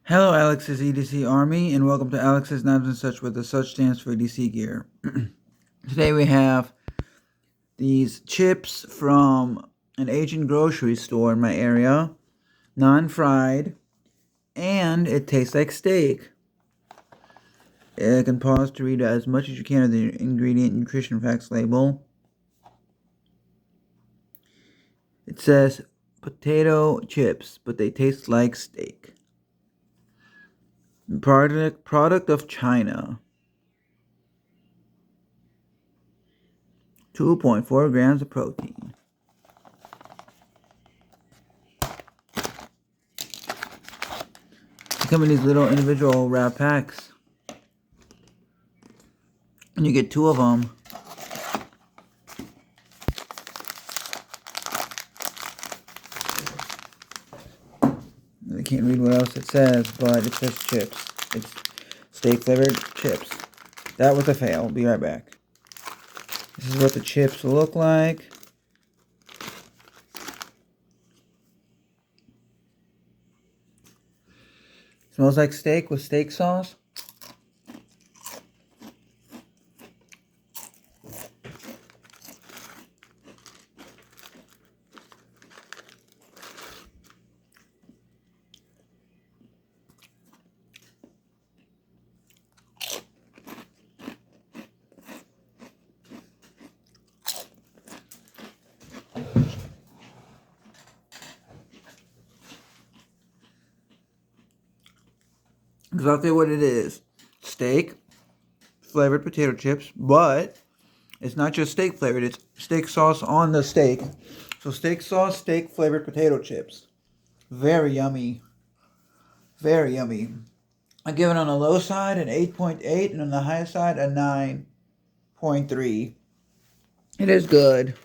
Hello, Alex's EDC Army, and welcome to Alex's Knives and Such, where the such stands for EDC gear. Today we have these chips from an Asian grocery store in my area, non-fried, and it tastes like steak. You can pause to read as much as you can of the ingredient nutrition facts label. It says potato chips, but they taste like steak. Product of China. 2.4 grams of protein. They come in these little individual wrap packs. And you get 2 of them. I can't read what else it says, but it says chips. It's steak flavored chips. That was a fail. Be right back. This is what the chips look like. Smells like steak with steak sauce. Exactly what it is. Steak flavored potato chips, but it's not just steak flavored, it's steak sauce on the steak. So steak sauce, steak flavored potato chips. Very yummy. Very yummy. I give it on the low side an 8.8 and on the high side a 9.3. It is good.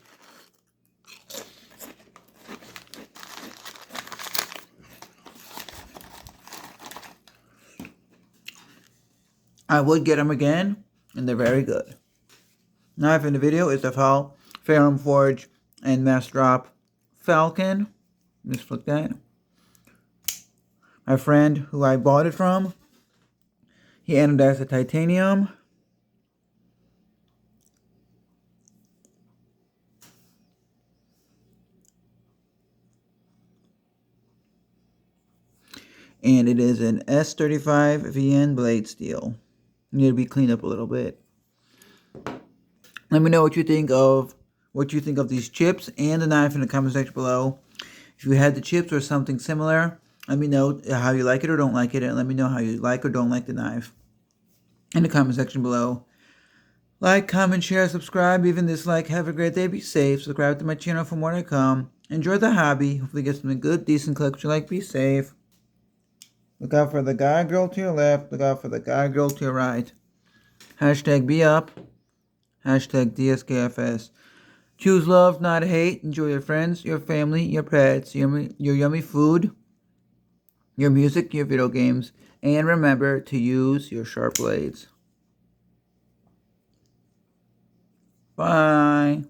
I would get them again, and they're very good. Knife in the video is the Ferrum Forge and Massdrop Falcon. Just look that. My friend who I bought it from, he anodized the titanium. And it is an S35 VN blade steel. Need to be cleaned up a little bit. Let me know what you think of these chips and the knife in the comment section below. If you had the chips or something similar, let me know how you like it or don't like it, and let me know how you like or don't like the knife in the comment section below. Like, comment, share, subscribe, even dislike. Have a great day. Be safe. Subscribe to my channel for more to come. Enjoy the hobby. Hopefully get something good, decent, collect what you like. Be safe. Look out for the guy, girl to your left. Look out for the guy, girl to your right. Hashtag be up. Hashtag DSKFS. Choose love, not hate. Enjoy your friends, your family, your pets, your yummy food, your music, your video games. And remember to use your sharp blades. Bye.